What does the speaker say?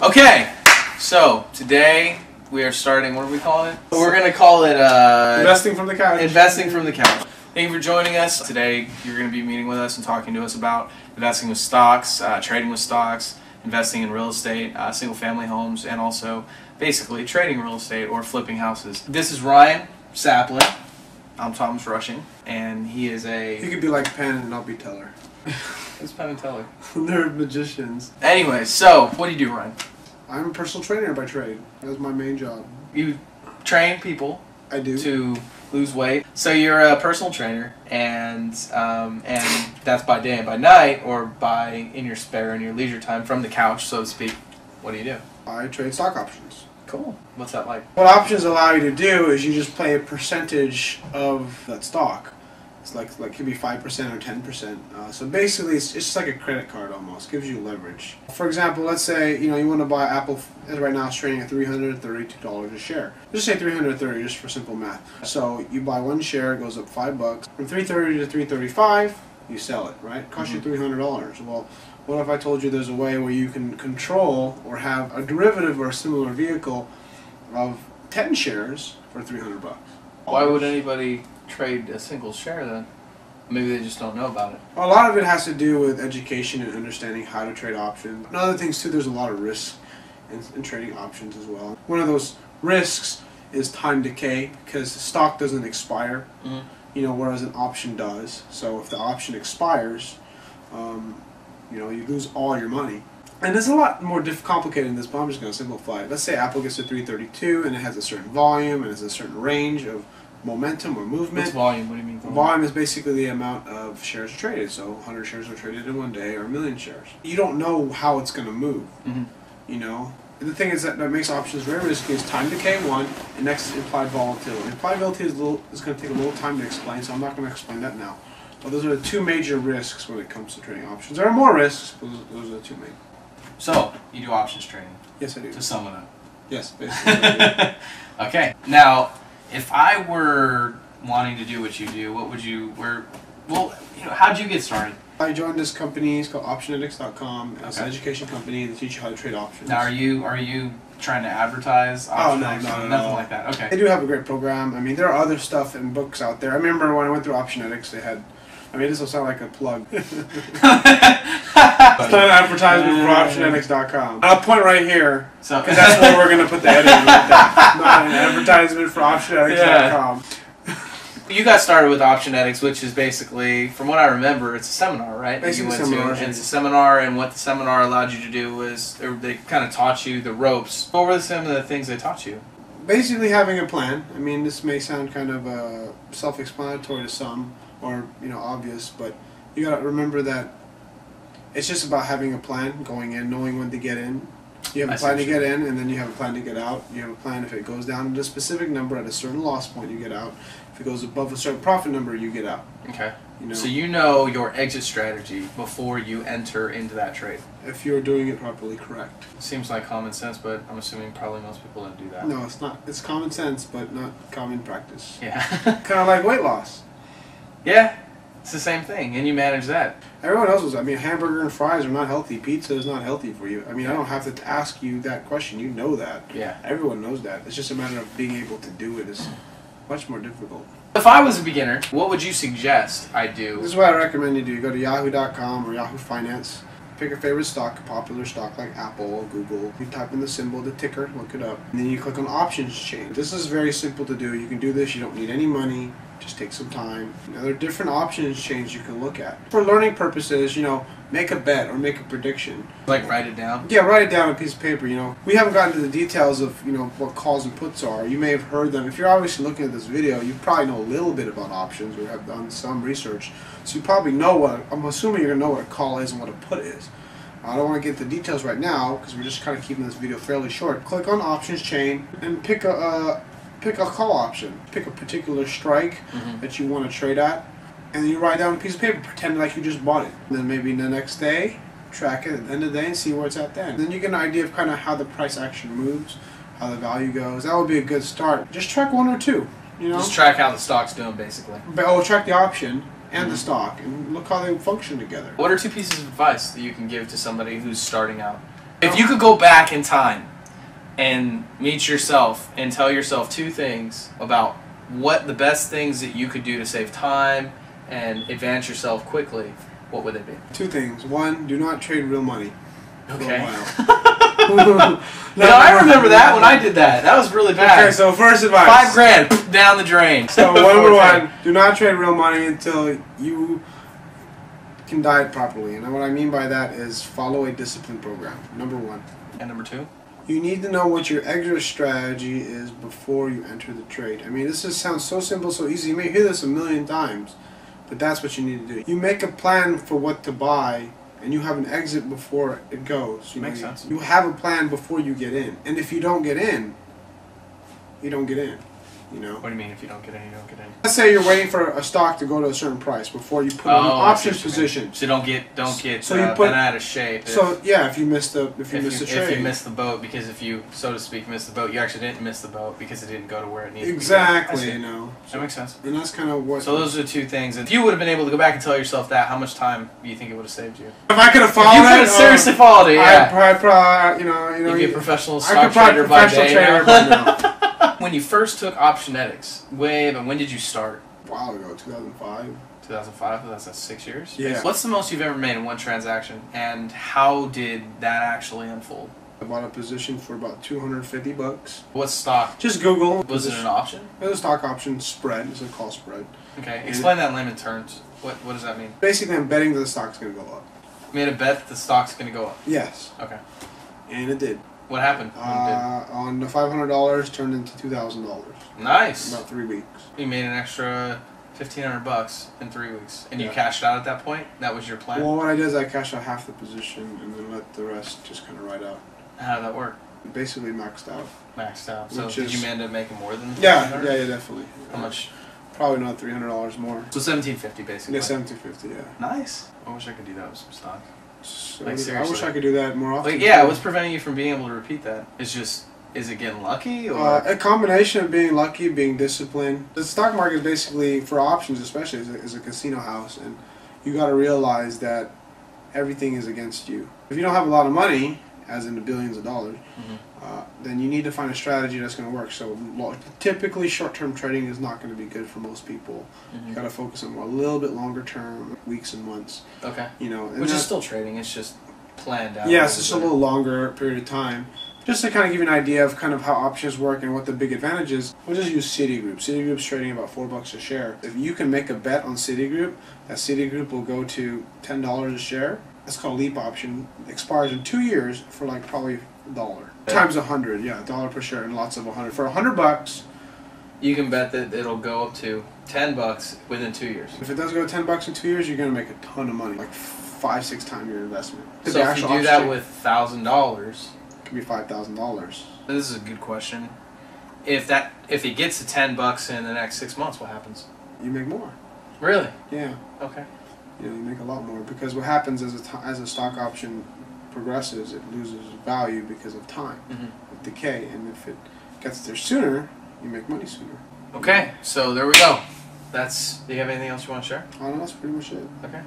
Okay, so today we are starting, what are we calling it? We're going to call it Investing from the Couch. Investing from the Couch. Thank you for joining us. Today you're going to be meeting with us and talking to us about investing with stocks, trading with stocks, investing in real estate, single family homes, and also basically trading real estate or flipping houses. This is Ryan Sapling. I'm Thomas Rushing, and he is a... You could be like Penn and not be Teller. It's Penn and Teller. They're magicians. Anyway, so what do you do, Ryan? I'm a personal trainer by trade. That's my main job. You train people. I do. To lose weight. So you're a personal trainer, and that's by day and by night, or by in your spare, in your leisure time, from the couch, so to speak. What do you do? I trade stock options. Cool. What's that like? What options allow you to do is you just play a percentage of that stock. It's like it could be 5% or 10%. So basically, it's just like a credit card almost. Gives you leverage. For example, let's say you want to buy Apple. Right now, it's trading at $332 a share. Just say $330 just for simple math. So you buy one share, it goes up $5. From $330 to $335, you sell it. Right? It costs you $300. Well, what if I told you there's a way where you can control or have a derivative or a similar vehicle of 10 shares for $300? Why would anybody trade a single share then? Maybe they just don't know about it. A lot of it has to do with education and understanding how to trade options. And other things too, there's a lot of risk in trading options as well. One of those risks is time decay, because stock doesn't expire, whereas an option does. So if the option expires, you lose all your money. And there's a lot more complicated in this, but I'm just going to simplify it. Let's say Apple gets to 332 and it has a certain volume and has a certain range of momentum or movement. What's volume? What do you mean volume? Volume is basically the amount of shares traded. So 100 shares are traded in one day, or 1,000,000 shares. You don't know how it's going to move. And the thing is that makes options very risky is time decay, one, and next is implied volatility. Implied volatility is going to take a little time to explain, so I'm not going to explain that now. But those are the two major risks when it comes to trading options. There are more risks, but those are the two main. So, you do options trading? Yes, I do. To sum it up? Yes, basically. Okay. Now, if I were wanting to do what you do, what would you, how'd you get started? I joined this company, it's called Optionetics.com. It's an education company that teaches you how to trade options. Now, are you trying to advertise Optionetics? No, nothing like that. Okay. They do have a great program. I mean, there are other stuff and books out there. I remember when I went through Optionetics, they had, this will sound like a plug. It's not an advertisement for Optionetics.com. I'll point right here, because that's where we're going to put the edit right there. Not an advertisement for Optionetics.com. You got started with Optionetics, which is basically, from what I remember, it's a seminar, right? Basically that you went to. And it's a seminar, and what the seminar allowed you to do was, they kind of taught you the ropes. What were some of the things they taught you? Basically having a plan. I mean, this may sound kind of self-explanatory to some, or obvious, but you got to remember that it's just about having a plan, going in, knowing when to get in. You have a plan to get in, and then you have a plan to get out. You have a plan if it goes down to a specific number at a certain loss point, you get out. If it goes above a certain profit number, you get out. Okay. So you know your exit strategy before you enter into that trade. If you're doing it properly, correct. Seems like common sense, but I'm assuming probably most people don't do that. No, it's not. It's common sense, but not common practice. Yeah. Kind of like weight loss. Yeah. It's the same thing, and you manage that. Everyone else is. Hamburger and fries are not healthy. Pizza is not healthy for you. I don't have to ask you that question. You know that. Yeah. Everyone knows that. It's just a matter of being able to do it is much more difficult. If I was a beginner, what would you suggest I do? This is what I recommend you do. You go to Yahoo.com or Yahoo Finance. Pick a favorite stock, a popular stock like Apple, Google. You type in the symbol, the ticker, look it up. And then you click on options chain. This is very simple to do. You can do this. You don't need any money. Just take some time. There are different options chains you can look at. For learning purposes, make a bet or make a prediction. Like write it down? Yeah, write it down on a piece of paper, We haven't gotten to the details of, what calls and puts are. You may have heard them. If you're obviously looking at this video, you probably know a little bit about options or have done some research. So you probably know I'm assuming you're going to know what a call is and what a put is. I don't want to get the details right now because we're just kind of keeping this video fairly short. Click on options chain and pick a call option. Pick a particular strike that you want to trade at, and then you write down a piece of paper, pretend like you just bought it. And then maybe the next day, track it at the end of the day and see where it's at then. And then you get an idea of kind of how the price action moves, how the value goes. That would be a good start. Just track one or two. Just track how the stock's doing, basically. But track the option and the stock, and look how they function together. What are two pieces of advice that you can give to somebody who's starting out? If you could go back in time and meet yourself and tell yourself two things about what the best things that you could do to save time and advance yourself quickly, what would they be? Two things. One, do not trade real money. Okay. No, I remember that when I did that. That was really bad. Okay, so first advice. $5,000 down the drain. So number one, do not trade real money until you can diet properly. And what I mean by that is follow a discipline program. Number one. And number two? You need to know what your exit strategy is before you enter the trade. I mean, this just sounds so simple, so easy. You may hear this a million times, but that's what you need to do. You make a plan for what to buy, and you have an exit before it goes. Makes sense. You have a plan before you get in. And if you don't get in, you don't get in. You know? What do you mean if you don't get in, you don't get in? Let's say you're waiting for a stock to go to a certain price before you put it in options position. So don't get so you put bent out of shape. So yeah, if you miss the trade. If you miss the boat, because if you, so to speak, miss the boat, you actually didn't miss the boat because it didn't go to where it needed exactly, to go. You know. That makes sense. And that's kind of what. So those are the two things. If you would have been able to go back and tell yourself that, how much time do you think it would have saved you? If I could have followed it, you could have seriously followed it. Yeah. I probably, you'd be a professional I stock could probably trader by professional day trader by now. When you first took optionetics, when did you start? A while ago, 2005. 2005, that's 6 years? Yeah. What's the most you've ever made in one transaction, and how did that actually unfold? I bought a position for about $250. What stock? Just Google. Was it an option? It was a stock option spread. It's a call spread. Okay, explain that in layman terms. What does that mean? Basically, I'm betting that the stock's going to go up. You made a bet that the stock's going to go up? Yes. Okay. And it did. What happened? On the $500 turned into $2,000. Nice. About 3 weeks. You made an extra $1,500 in 3 weeks, and you cashed out at that point. That was your plan. Well, what I did is I cashed out half the position and then let the rest just kind of ride out. How did that work? Basically maxed out. Maxed out. So did you end up making more than? Yeah, definitely. How much? Probably not $300 more. So $1,750 basically. Yeah, $1,750. Yeah. Nice. I wish I could do that with some stocks. So Like, I seriously. wish I could do that more often. Like, yeah, what's preventing you from being able to repeat that? It's just, is it getting lucky or? A combination of being lucky, being disciplined. The stock market is basically, for options especially, is a casino house, and you got to realize that everything is against you. If you don't have a lot of money, as in the billions of dollars, then you need to find a strategy that's going to work. So typically short-term trading is not going to be good for most people. You got to focus on a little bit longer term, weeks and months. Okay. You know, which is still trading. It's just planned out. Yeah, it's just a little longer period of time. Just to kind of give you an idea of kind of how options work and what the big advantage is, we'll just use Citigroup. Citigroup's trading about $4 a share. If you can make a bet on Citigroup, that Citigroup will go to $10 a share. That's called a leap option. It expires in 2 years for like probably $1. Times 100, yeah, $1 per share and lots of 100. For $100, you can bet that it'll go up to $10 within 2 years. If it does go $10 in 2 years, you're gonna make a ton of money, like 5-6 times your investment. So if you do that with $1,000, it could be $5,000. This is a good question. If it gets to $10 in the next 6 months, what happens? You make more. Really? Yeah. Okay. You know, you make a lot more because what happens as a stock option progresses, it loses value because of time, of decay, and if it gets there sooner, you make money sooner. Okay, so there we go. Do you have anything else you want to share? Oh, no, that's pretty much it. Okay.